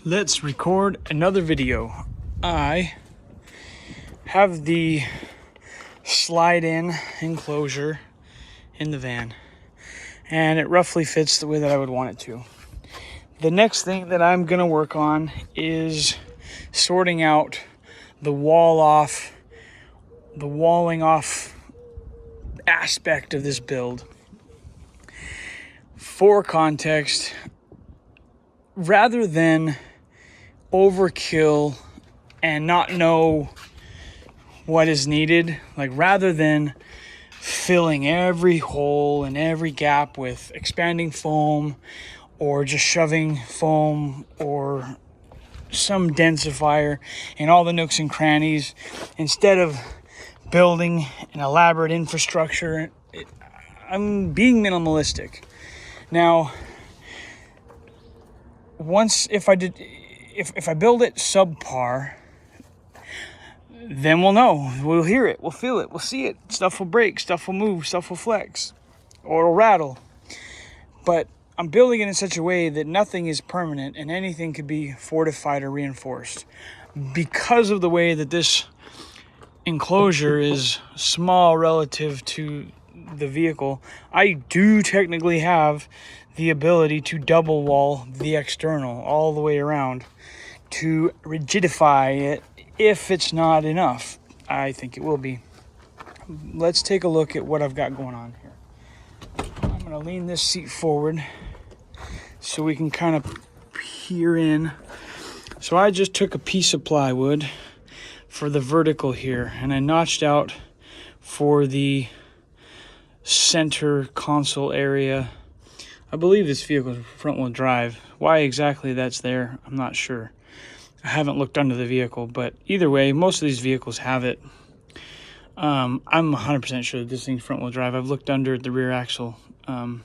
Let's record another video. I have the slide-in enclosure in the van, and it roughly fits the way that I would want it to. The next thing that I'm gonna work on is sorting out the walling off aspect of this build. For context, rather than overkill and not know what is needed, like rather than filling every hole and every gap with expanding foam or just shoving foam or some densifier in all the nooks and crannies, instead of building an elaborate infrastructure, I'm being minimalistic. Now, if I build it subpar, then we'll know. We'll hear it. We'll feel it. We'll see it. Stuff will break. Stuff will move. Stuff will flex. Or it'll rattle. But I'm building it in such a way that nothing is permanent and anything could be fortified or reinforced. Because of the way that this enclosure is small relative to the vehicle, I do technically have the ability to double wall the external all the way around to rigidify it if it's not enough. I think it will be. Let's take a look at what I've got going on here. I'm going to lean this seat forward so we can kind of peer in. So I just took a piece of plywood for the vertical here, and I notched out for the center console area. I believe this vehicle is front-wheel drive. Why exactly that's there, I'm not sure. I haven't looked under the vehicle, but either way, most of these vehicles have it. I'm 100% sure that this thing's front-wheel drive. I've looked under the rear axle. I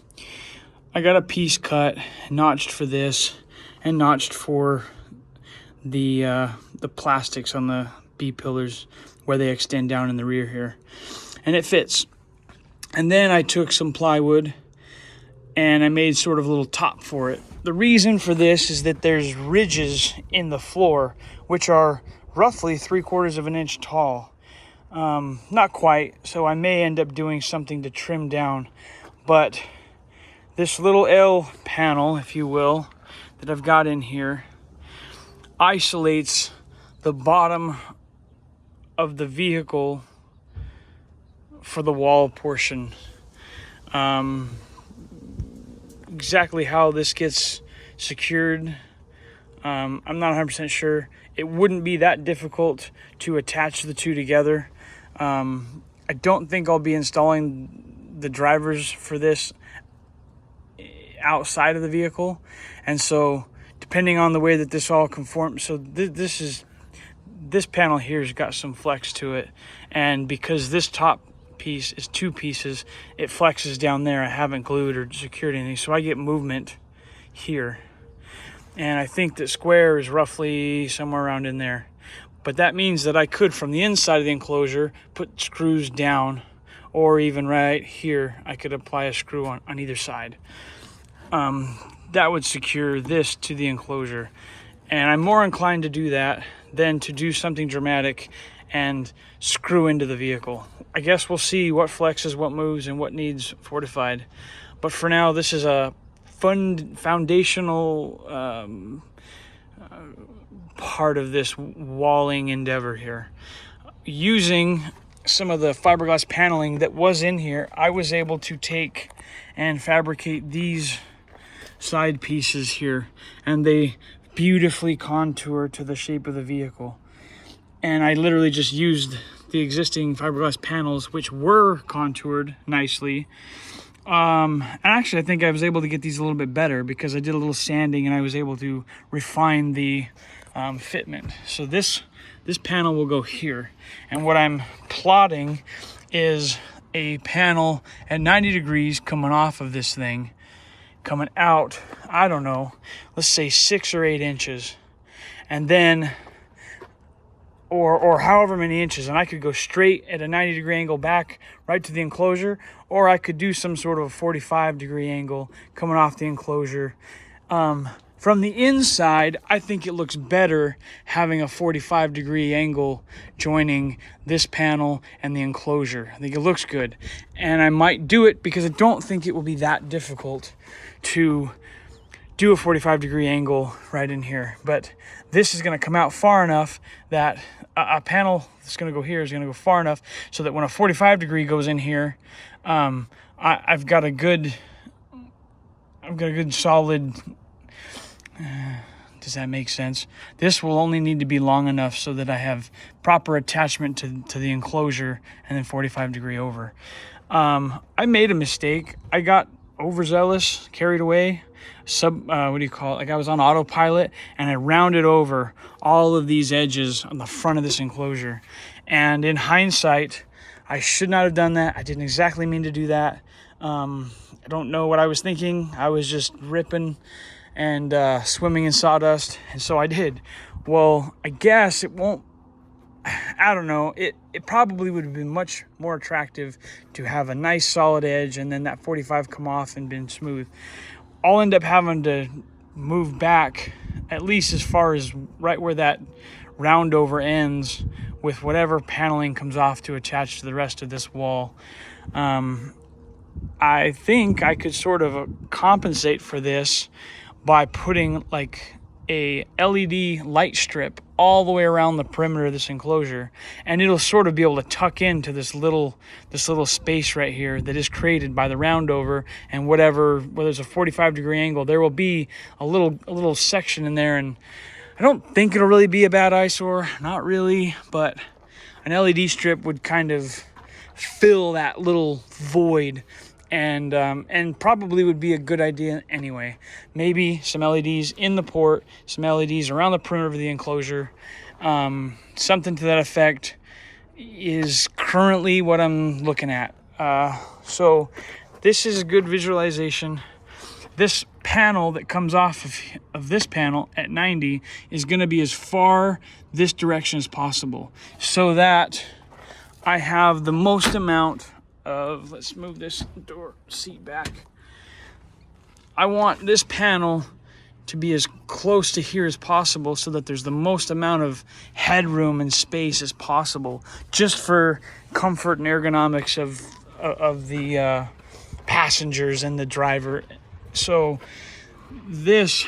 got a piece cut, notched for this, and notched for the plastics on the B-pillars where they extend down in the rear here. And it fits. And then I took some plywood and I made sort of a little top for it. The reason for this is that there's ridges in the floor, which are roughly 3/4 of an inch tall. Not quite, so I may end up doing something to trim down. But this little L panel, if you will, that I've got in here, isolates the bottom of the vehicle for the wall portion. Exactly how this gets secured, I'm not 100% sure. It wouldn't be that difficult to attach the two together. I don't think I'll be installing the drivers for this outside of the vehicle, and so depending on the way that this all conforms, so this panel here's got some flex to it, and because this top piece is two pieces, it flexes down there. I haven't glued or secured anything, so I get movement here, and I think that square is roughly somewhere around in there. But that means that I could, from the inside of the enclosure, put screws down, or even right here I could apply a screw on either side. That would secure this to the enclosure, and I'm more inclined to do that than to do something dramatic and screw into the vehicle. I guess we'll see what flexes, what moves, and what needs fortified. But for now, this is a foundational part of this walling endeavor here. Using some of the fiberglass paneling that was in here, I was able to take and fabricate these side pieces here, and they beautifully contour to the shape of the vehicle. And I literally just used the existing fiberglass panels, which were contoured nicely. And actually, I think I was able to get these a little bit better because I did a little sanding and I was able to refine the fitment. So this panel will go here. And what I'm plotting is a panel at 90 degrees coming off of this thing, coming out, I don't know, let's say 6 or 8 inches. And then or however many inches, and I could go straight at a 90-degree angle back right to the enclosure, or I could do some sort of a 45-degree angle coming off the enclosure. From the inside, I think it looks better having a 45-degree angle joining this panel and the enclosure. I think it looks good. And I might do it because I don't think it will be that difficult to do a 45-degree angle right in here. But this is going to come out far enough that a panel that's going to go here is going to go far enough so that when a 45-degree goes in here, I've got a good solid. Does that make sense? This will only need to be long enough so that I have proper attachment to the enclosure and then 45-degree over. I made a mistake. I got overzealous, carried away. What do you call it? Like I was on autopilot and I rounded over all of these edges on the front of this enclosure. And in hindsight, I should not have done that. I didn't exactly mean to do that. I don't know what I was thinking. I was just ripping and swimming in sawdust, and so I did. Well, I guess it won't, I don't know, it probably would have been much more attractive to have a nice solid edge and then that 45 come off and been smooth. I'll end up having to move back at least as far as right where that round over ends with whatever paneling comes off to attach to the rest of this wall. I think I could sort of compensate for this by putting like a LED light strip all the way around the perimeter of this enclosure, and it'll sort of be able to tuck into this little space right here that is created by the roundover and whether there's a 45-degree angle, there will be a little section in there, and I don't think it'll really be a bad eyesore, not really, but an LED strip would kind of fill that little void. And probably would be a good idea anyway. Maybe some LEDs in the port, some LEDs around the perimeter of the enclosure. Something to that effect is currently what I'm looking at. So this is a good visualization. This panel that comes off of this panel at 90 is going to be as far this direction as possible so that I have the most amount of, let's move this door seat back. I want this panel to be as close to here as possible so that there's the most amount of headroom and space as possible, just for comfort and ergonomics of the passengers and the driver. So this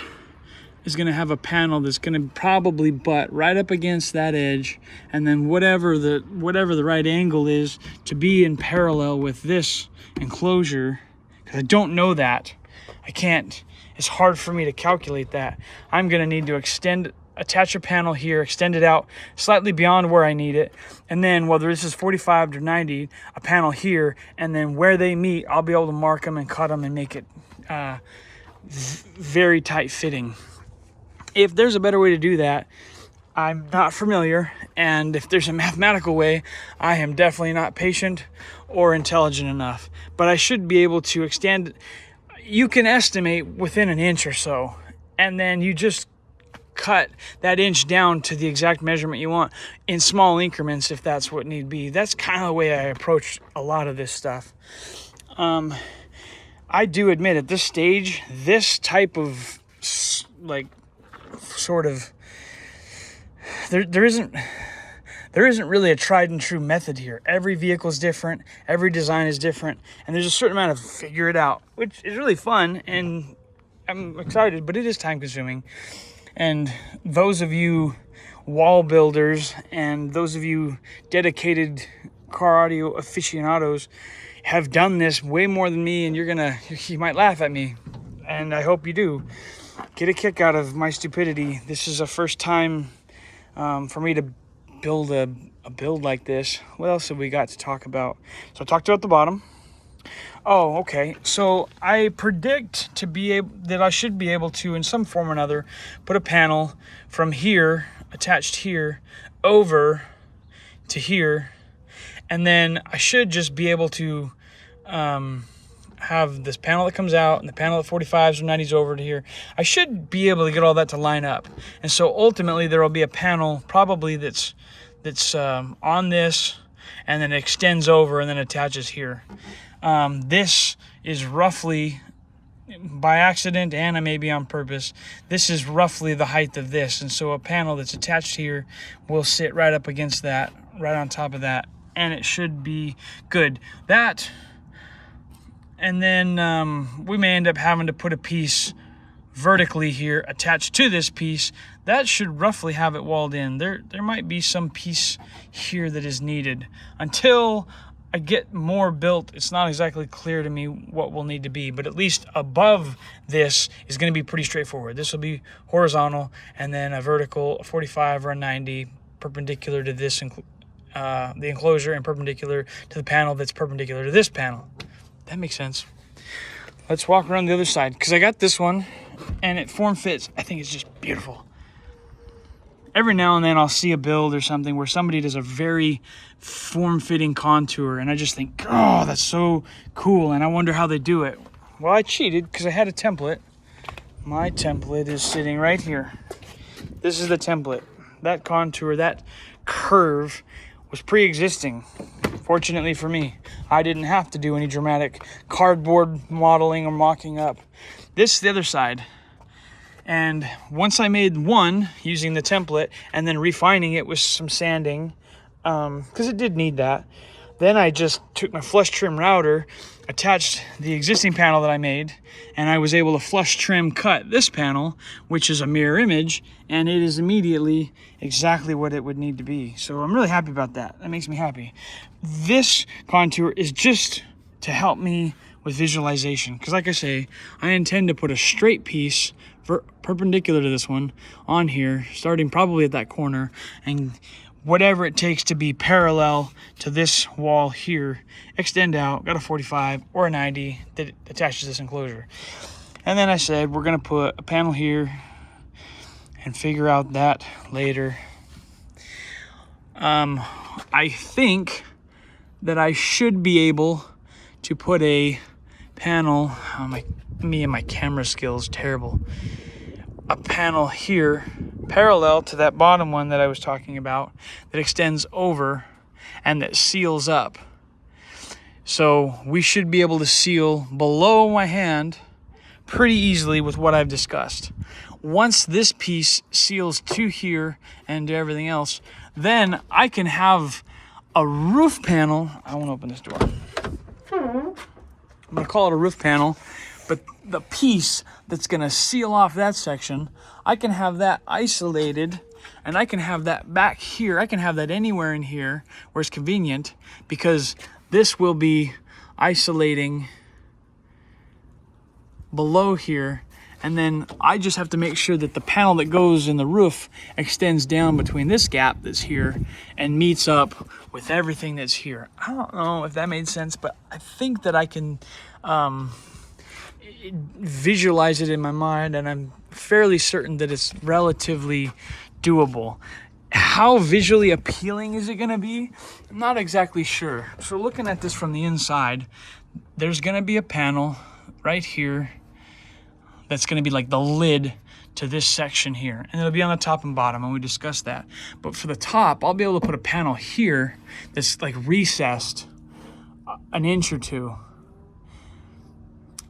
is going to have a panel that's going to probably butt right up against that edge, and then whatever the right angle is to be in parallel with this enclosure, because I don't know that. I can't, it's hard for me to calculate that. I'm going to need to attach a panel here, extend it out slightly beyond where I need it, and then whether this is 45 to 90, a panel here, and then where they meet, I'll be able to mark them and cut them and make it very tight fitting. If there's a better way to do that, I'm not familiar, and if there's a mathematical way, I am definitely not patient or intelligent enough. But I should be able to extend. You can estimate within an inch or so, and then you just cut that inch down to the exact measurement you want in small increments if that's what need be. That's kind of the way I approach a lot of this stuff. I do admit at this stage, this type of like sort of there isn't really a tried and true method here. Every vehicle is different, every design is different, and there's a certain amount of figure it out, which is really fun, and I'm excited, but it is time consuming. And those of you wall builders and those of you dedicated car audio aficionados have done this way more than me, and you might laugh at me, and I hope you do get a kick out of my stupidity. This is a first time for me to build a build like this. What else have we got to talk about? So I talked about the bottom. Oh, okay. So I predict that I should be able to, in some form or another, put a panel from here, attached here, over to here, and then I should just be able to have this panel that comes out and the panel that 45s or 90s over to here. I should be able to get all that to line up. And so ultimately there will be a panel probably that's on this and then extends over and then attaches here. This is roughly by accident and maybe on purpose, this is roughly the height of this. And so a panel that's attached here will sit right up against that, right on top of that, and it should be good. That, and then we may end up having to put a piece vertically here attached to this piece. That should roughly have it walled in. There might be some piece here that is needed. Until I get more built, it's not exactly clear to me what will need to be, but at least above this is going to be pretty straightforward. This will be horizontal, and then a vertical, a 45 or a 90, perpendicular to this, the enclosure, and perpendicular to the panel that's perpendicular to this panel. That makes sense. Let's walk around the other side, because I got this one, and it form fits. I think it's just beautiful. Every now and then I'll see a build or something where somebody does a very form-fitting contour, and I just think, oh, that's so cool, and I wonder how they do it. Well, I cheated because I had a template. My template is sitting right here. This is the template. That contour, that curve was pre-existing. Fortunately for me, I didn't have to do any dramatic cardboard modeling or mocking up. This is the other side. And once I made one using the template and then refining it with some sanding, because it did need that, then I just took my flush trim router, attached the existing panel that I made, and I was able to flush trim cut this panel, which is a mirror image, and it is immediately exactly what it would need to be. So I'm really happy about that. That makes me happy. This contour is just to help me with visualization, because like I say, I intend to put a straight piece perpendicular to this one on here, starting probably at that corner, and whatever it takes to be parallel to this wall here, extend out, got a 45 or a 90 that attaches this enclosure. And then I said we're gonna put a panel here and figure out that later. I think that I should be able to put a panel, me and my camera skills, terrible. A panel here parallel to that bottom one that I was talking about that extends over and that seals up. So we should be able to seal below my hand pretty easily with what I've discussed. Once this piece seals to here and to everything else, then I can have a roof panel. I won't open this door. I'm gonna call it a roof panel, but the piece that's gonna seal off that section, I can have that isolated, and I can have that back here. I can have that anywhere in here where it's convenient, because this will be isolating below here, and then I just have to make sure that the panel that goes in the roof extends down between this gap that's here and meets up with everything that's here. I don't know if that made sense, but I think that I can visualize it in my mind, and I'm fairly certain that it's relatively doable. How visually appealing is it going to be? I'm not exactly sure. So looking at this from the inside, there's going to be a panel right here that's going to be like the lid to this section here, and it'll be on the top and bottom, and we discussed that. But for the top, I'll be able to put a panel here that's like recessed an inch or two,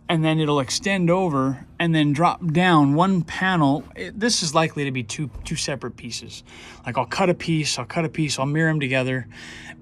and then it'll extend over and then drop down one panel. This is likely to be two separate pieces. Like I'll cut a piece, I'll mirror them together,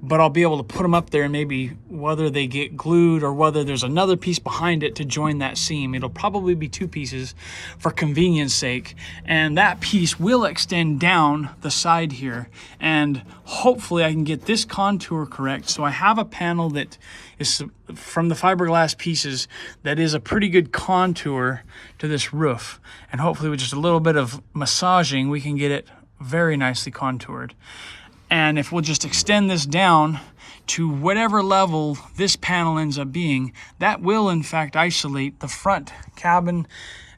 but I'll be able to put them up there, and maybe whether they get glued or whether there's another piece behind it to join that seam. It'll probably be two pieces for convenience sake, and that piece will extend down the side here, and hopefully I can get this contour correct so I have a panel that is from the fiberglass pieces that is a pretty good contour to this roof, and hopefully with just a little bit of massaging we can get it very nicely contoured. And if we'll just extend this down to whatever level this panel ends up being, that will in fact isolate the front cabin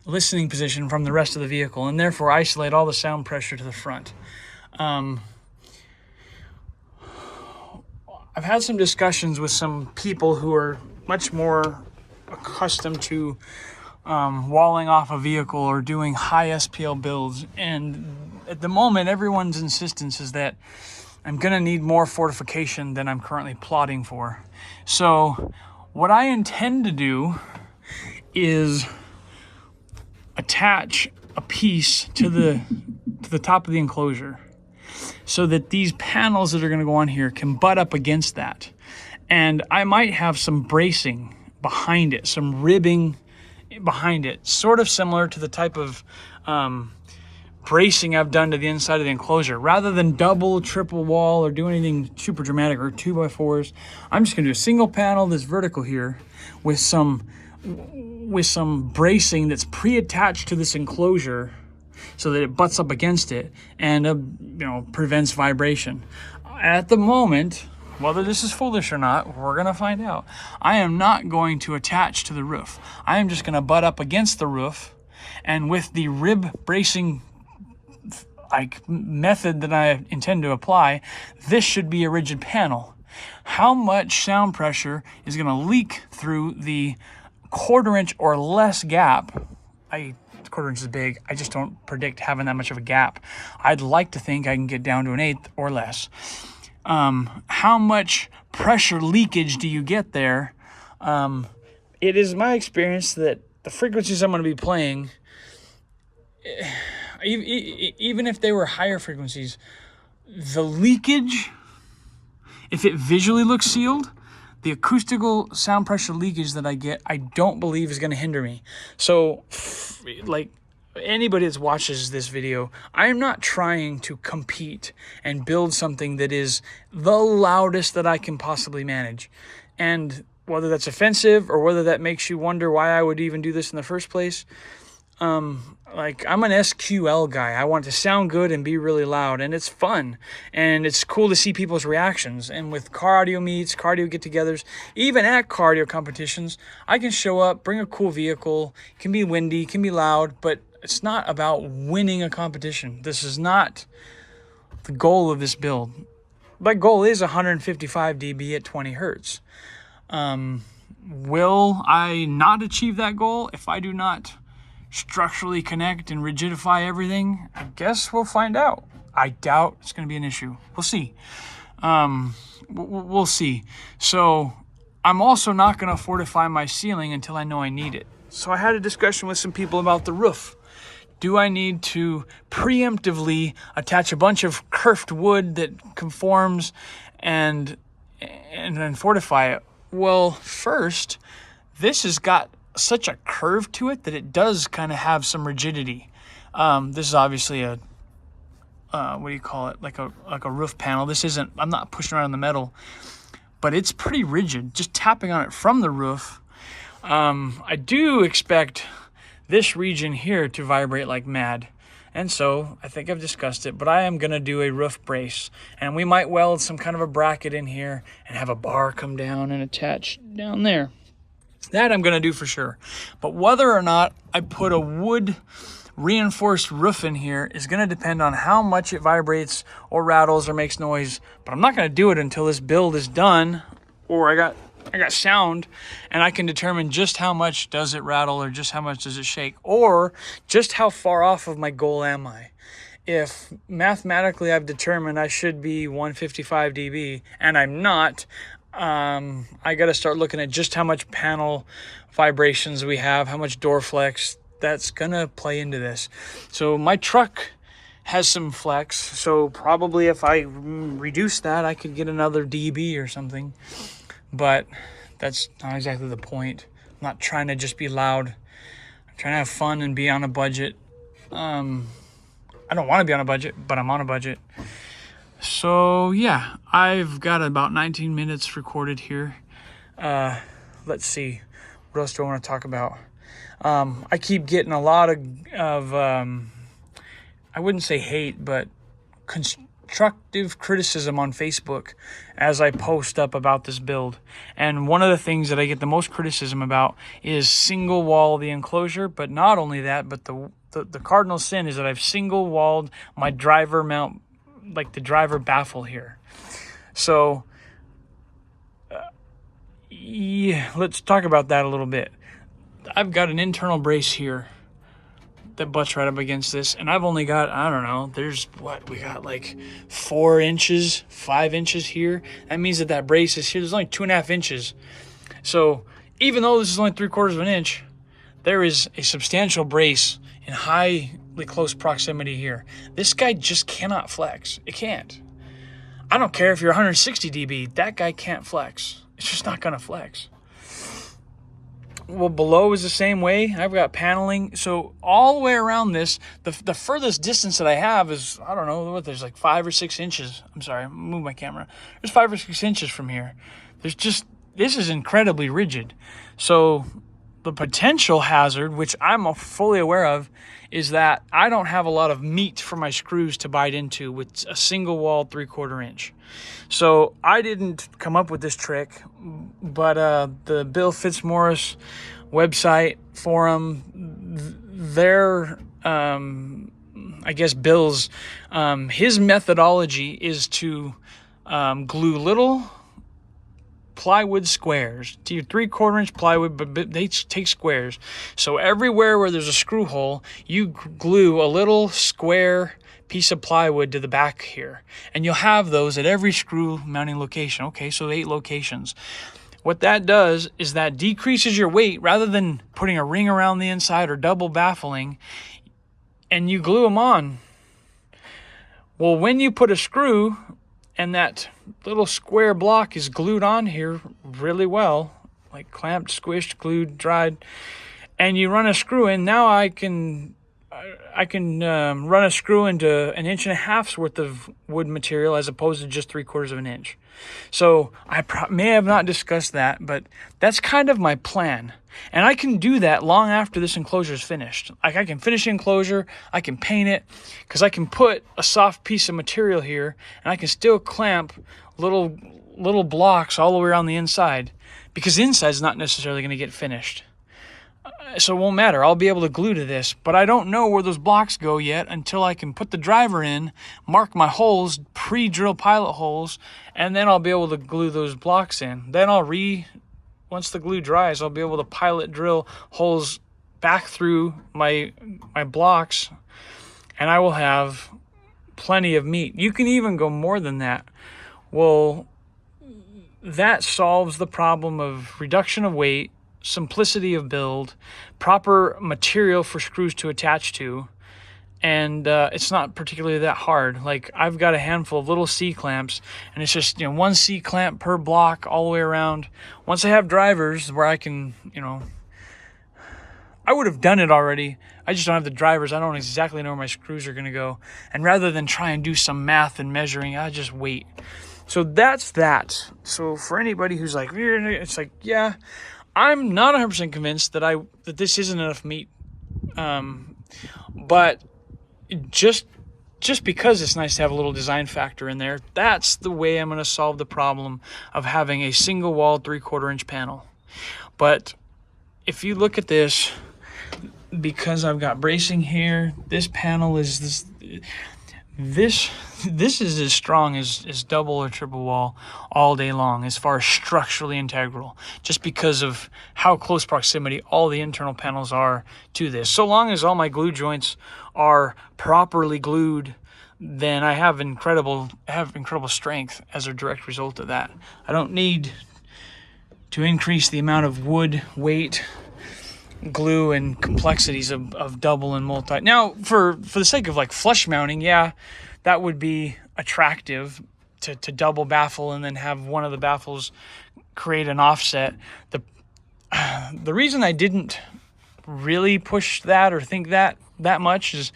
listening position from the rest of the vehicle, and therefore isolate all the sound pressure to the front. I've had some discussions with some people who are much more accustomed to walling off a vehicle or doing high SPL builds, and at the moment everyone's insistence is that I'm gonna need more fortification than I'm currently plotting for. So what I intend to do is attach a piece to the top of the enclosure so that these panels that are going to go on here can butt up against that. And I might have some bracing behind it, some ribbing behind it, sort of similar to the type of bracing I've done to the inside of the enclosure. Rather than double, triple wall or do anything super dramatic or 2x4s, I'm just going to do a single panel that's vertical here with some bracing that's pre-attached to this enclosure so that it butts up against it and prevents vibration. At the moment, whether this is foolish or not, we're going to find out. I am not going to attach to the roof. I am just going to butt up against the roof, and with the rib bracing method that I intend to apply, this should be a rigid panel. How much sound pressure is going to leak through the 1/4 inch or less gap? 1/4 inch is big. I just don't predict having that much of a gap. I'd like to think I can get down to 1/8 or less. How much pressure leakage do you get there? It is my experience that the frequencies I'm going to be playing, even if they were higher frequencies, the leakage, if it visually looks sealed, the acoustical sound pressure leakage that I get, I don't believe is going to hinder me. So, like, anybody that watches this video, I am not trying to compete and build something that is the loudest that I can possibly manage. And whether that's offensive or whether that makes you wonder why I would even do this in the first place, I'm an SQL guy. I want it to sound good and be really loud, and it's fun, and it's cool to see people's reactions. And with cardio meets, cardio get-togethers, even at cardio competitions, I can show up, bring a cool vehicle. It can be windy, it can be loud, but it's not about winning a competition. This is not the goal of this build. My goal is 155 dB at 20 hertz. Will I not achieve that goal if I do not structurally connect and rigidify everything? I guess we'll find out. I doubt it's going to be an issue. We'll see. We'll see. So I'm also not going to fortify my ceiling until I know I need it. So I had a discussion with some people about the roof. Do I need to preemptively attach a bunch of kerfed wood that conforms and then fortify it? Well, first, this has got such a curve to it that it does kind of have some rigidity. This is obviously a what do you call it? Like a roof panel. This isn't, I'm not pushing around the metal, but it's pretty rigid. Just tapping on it from the roof. I do expect this region here to vibrate like mad. And so I think I've discussed it, but I am going to do a roof brace, and we might weld some kind of a bracket in here and have a bar come down and attach down there. That I'm going to do for sure. But whether or not I put a wood reinforced roof in here is going to depend on how much it vibrates or rattles or makes noise. But I'm not going to do it until this build is done, or I got sound, and I can determine just how much does it rattle or just how much does it shake, or just how far off of my goal am I. If mathematically I've determined I should be 155 dB and I'm not, I got to start looking at just how much panel vibrations we have, how much door flex. That's going to play into this. So my truck has some flex, so probably if I reduce that, I could get another dB or something. But that's not exactly the point. I'm not trying to just be loud. I'm trying to have fun and be on a budget. I don't want to be on a budget, but I'm on a budget. So yeah, I've got about 19 minutes recorded here. Let's see, what else do I want to talk about? I keep getting a lot of I wouldn't say hate, but constructive criticism on Facebook as I post up about this build. And one of the things that I get the most criticism about is single wall the enclosure. But not only that, but the cardinal sin is that I've single walled my driver mount, like the driver baffle here. So yeah, let's talk about that a little bit. I've got an internal brace here that butts right up against this, and I've only got, I don't know, there's what we got, like 4 inches, 5 inches here. That means that brace is here. There's only 2.5 inches. So even though this is only 3/4 of an inch, there is a substantial brace in highly close proximity here. This guy just cannot flex. It can't. I don't care if you're 160 dB. That guy can't flex. It's just not going to flex. Well, below is the same way. I've got paneling. So all the way around this, the furthest distance that I have is, I don't know, what, there's like 5 or 6 inches. I'm sorry, move my camera. There's 5 or 6 inches from here. There's just, this is incredibly rigid. So the potential hazard, which I'm fully aware of, is that I don't have a lot of meat for my screws to bite into with a single walled 3/4 inch. So I didn't come up with this trick, but the Bill Fitzmaurice website forum, their I guess Bill's his methodology is to glue little plywood squares to your 3/4 inch plywood, but they take squares. So everywhere where there's a screw hole, you glue a little square piece of plywood to the back here, and you'll have those at every screw mounting location. Okay, so 8 locations. What that does is that decreases your weight rather than putting a ring around the inside or double baffling, and you glue them on. Well, when you put a screw and that little square block is glued on here really well, like clamped, squished, glued, dried, and you run a screw in, now I can run a screw into 1.5 inches worth of wood material as opposed to just 3/4 inch. So I may have not discussed that, but that's kind of my plan. And I can do that long after this enclosure is finished. Like, I can finish the enclosure, I can paint it, because I can put a soft piece of material here, and I can still clamp little blocks all the way around the inside, because the inside is not necessarily going to get finished. So it won't matter. I'll be able to glue to this, but I don't know where those blocks go yet until I can put the driver in, mark my holes, pre-drill pilot holes, and then I'll be able to glue those blocks in. Then once the glue dries, I'll be able to pilot drill holes back through my blocks, and I will have plenty of meat. You can even go more than that. Well, that solves the problem of reduction of weight, simplicity of build, proper material for screws to attach to, and it's not particularly that hard. Like, I've got a handful of little C-clamps, and it's just, 1 C-clamp per block all the way around. Once I have drivers where I can, I would have done it already. I just don't have the drivers. I don't exactly know where my screws are going to go. And rather than try and do some math and measuring, I just wait. So that's that. So for anybody who's like, it's like, yeah, I'm not 100% convinced that this isn't enough meat, but just because it's nice to have a little design factor in there, that's the way I'm going to solve the problem of having a single walled 3/4 inch panel. But if you look at this, because I've got bracing here, this panel is this is as strong as double or triple wall all day long as far as structurally integral, just because of how close proximity all the internal panels are to this. So long as all my glue joints are properly glued, then I have incredible strength as a direct result of that. I don't need to increase the amount of wood weight, glue, and complexities of double and multi. Now, for the sake of like flush mounting, yeah, that would be attractive to double baffle and then have one of the baffles create an offset. The reason I didn't really push that or think that much is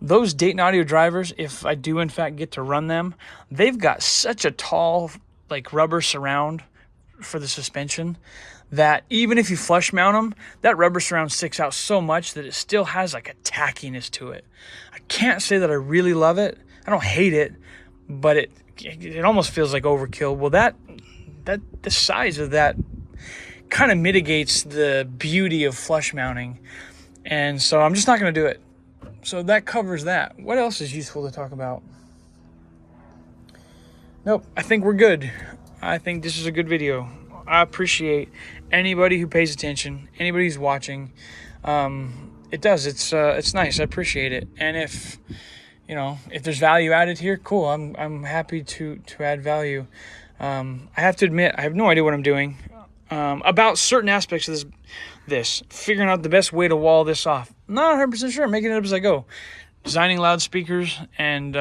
those Dayton Audio drivers, if I do in fact get to run them, they've got such a tall like rubber surround for the suspension that even if you flush mount them, that rubber surround sticks out so much that it still has like a tackiness to it. I can't say that I really love it. I don't hate it, but it almost feels like overkill. Well, the size of that kind of mitigates the beauty of flush mounting, and so I'm just not going to do it. So that covers that. What else is useful to talk about? Nope, I think we're good. I think this is a good video. I appreciate anybody who pays attention, anybody who's watching. It does. It's nice. I appreciate it. And if there's value added here, cool. I'm happy to add value. I have to admit, I have no idea what I'm doing about certain aspects of this. Figuring out the best way to wall this off. not 100% sure. I'm making it up as I go. Designing loudspeakers and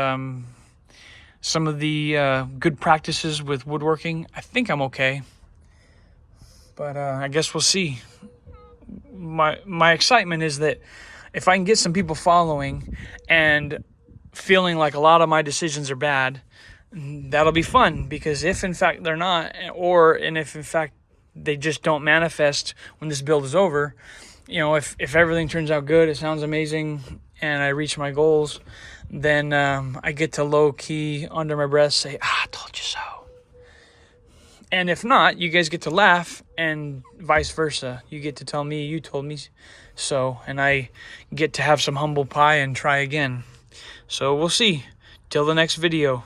some of the good practices with woodworking. I think I'm okay. But I guess we'll see. My excitement is that if I can get some people following and feeling like a lot of my decisions are bad, that'll be fun, because if in fact they're not, and if in fact they just don't manifest when this build is over, if everything turns out good, it sounds amazing, and I reach my goals, then I get to low-key under my breath say, I told you so. And if not, you guys get to laugh, and vice versa. You get to tell me you told me so, and I get to have some humble pie and try again. So we'll see. Till the next video.